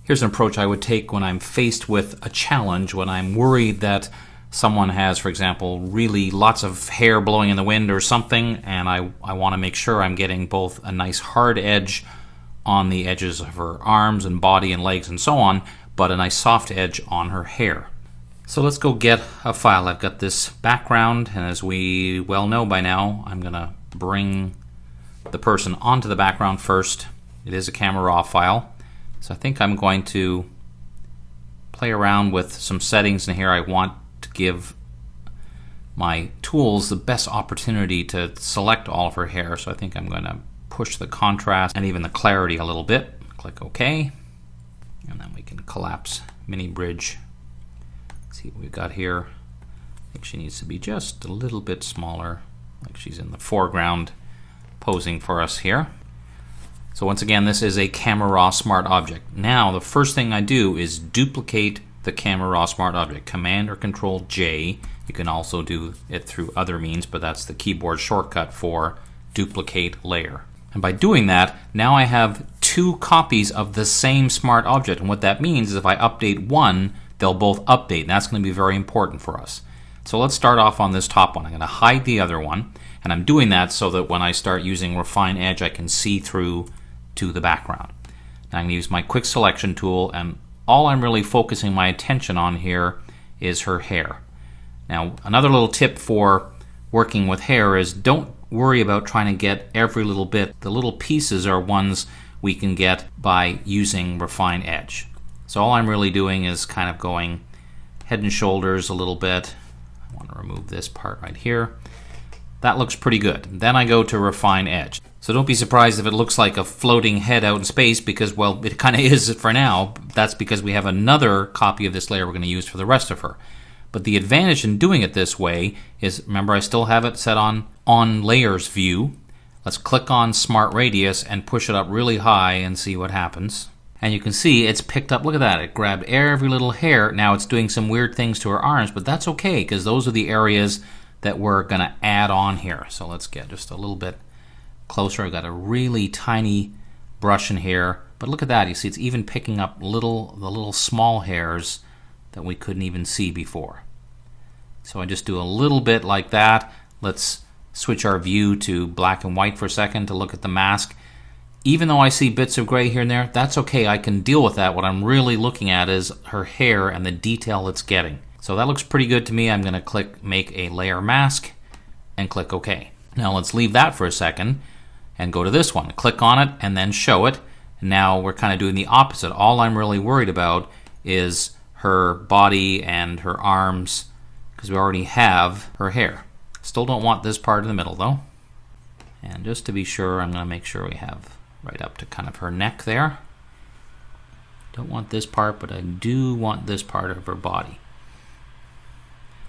Here's an approach I would take when I'm faced with a challenge, when I'm worried that someone has, for example, really lots of hair blowing in the wind or something, and I want to make sure I'm getting both a nice hard edge on the edges of her arms and body and legs and so on, but a nice soft edge on her hair. So let's go get a file. I've got this background, and as we well know by now, I'm going to bring the person onto the background first. It is a camera raw file, so I think I'm going to play around with some settings in here. I want to give my tools the best opportunity to select all of her hair, so I think I'm going to push the contrast and even the clarity a little bit. Click OK, and then we can collapse mini bridge. See what we've got here. I think she needs to be just a little bit smaller, like she's in the foreground posing for us here. So once again, this is a camera raw smart object. Now the first thing I do is duplicate the camera raw smart object. Command or Control J. You can also do it through other means, but that's the keyboard shortcut for duplicate layer. And by doing that, now I have two copies of the same smart object. And what that means is if I update one, they'll both update, and that's going to be very important for us. So let's start off on this top one. I'm going to hide the other one, and I'm doing that so that when I start using Refine Edge, I can see through to the background. Now I'm going to use my quick selection tool, and all I'm really focusing my attention on here is her hair. Now another little tip for working with hair is don't worry about trying to get every little bit. The little pieces are ones we can get by using Refine Edge. So all I'm really doing is kind of going head and shoulders a little bit. I want to remove this part right here. That looks pretty good. Then I go to Refine Edge. So don't be surprised if it looks like a floating head out in space, because, well, it kind of is for now. That's because we have another copy of this layer we're going to use for the rest of her. But the advantage in doing it this way is, remember, I still have it set on Layers View. Let's click on Smart Radius and push it up really high and see what happens. And you can see it's picked up, look at that, it grabbed every little hair. Now it's doing some weird things to her arms, but that's okay, because those are the areas that we're going to add on here. So let's get just a little bit closer. I've got a really tiny brush in here, but look at that, you see it's even picking up the little small hairs that we couldn't even see before. So I just do a little bit like that. Let's switch our view to black and white for a second to look at the mask. Even though I see bits of gray here and there, that's okay, I can deal with that. What I'm really looking at is her hair and the detail it's getting. So that looks pretty good to me. I'm going to click Make a Layer Mask and click OK. Now let's leave that for a second and go to this one. Click on it and then show it. And now we're kind of doing the opposite. All I'm really worried about is her body and her arms, because we already have her hair. Still don't want this part in the middle though. And just to be sure, I'm going to make sure we have right up to kind of her neck there. Don't want this part, but I do want this part of her body.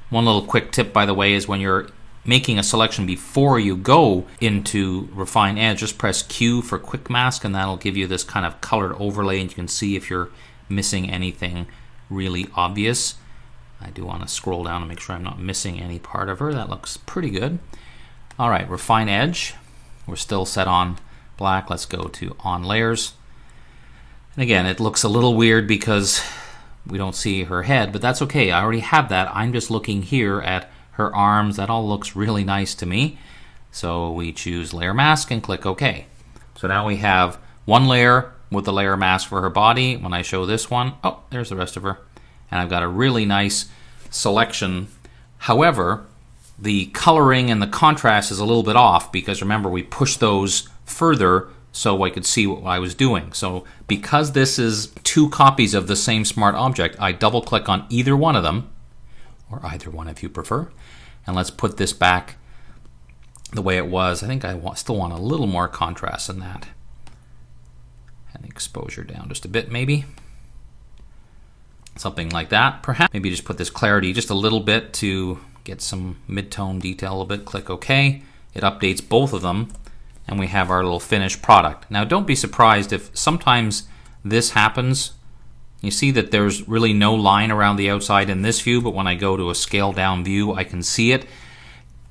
One little quick tip, by the way, is when you're making a selection before you go into Refine Edge, just press Q for Quick Mask, and that'll give you this kind of colored overlay, and you can see if you're missing anything really obvious. I do want to scroll down and make sure I'm not missing any part of her. That looks pretty good. All right, Refine Edge. We're still set on black. Let's go to On Layers. And again, it looks a little weird because we don't see her head, but that's okay. I already have that. I'm just looking here at her arms. That all looks really nice to me. So we choose Layer Mask and click OK. So now we have one layer with the layer mask for her body. When I show this one, oh, there's the rest of her. And I've got a really nice selection. However, the coloring and the contrast is a little bit off because remember we pushed those further so I could see what I was doing. So because this is two copies of the same smart object, I double click on either one of them, or either one if you prefer, and let's put this back the way it was. I think I still want a little more contrast than that. And exposure down just a bit maybe. Something like that. Perhaps maybe just put this clarity just a little bit to get some mid-tone detail a little bit. Click OK. It updates both of them and we have our little finished product. Now don't be surprised if sometimes this happens. You see that there's really no line around the outside in this view, but when I go to a scale down view I can see it.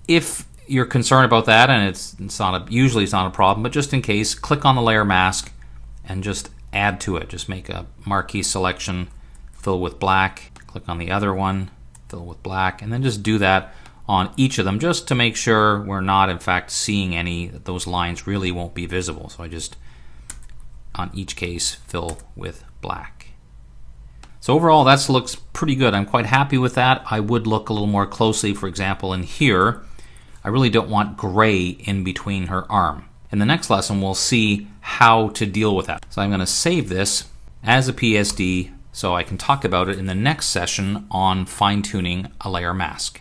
If you're concerned about that, and usually it's not a problem, but just in case, click on the layer mask and just add to it. Just make a marquee selection, fill with black, click on the other one, fill with black, and then just do that on each of them just to make sure we're not in fact seeing any, that those lines really won't be visible. So I just, on each case, fill with black. So overall that looks pretty good. I'm quite happy with that. I would look a little more closely, for example, in here. I really don't want gray in between her arm. In the next lesson we'll see how to deal with that. So I'm going to save this as a PSD so I can talk about it in the next session on fine-tuning a layer mask.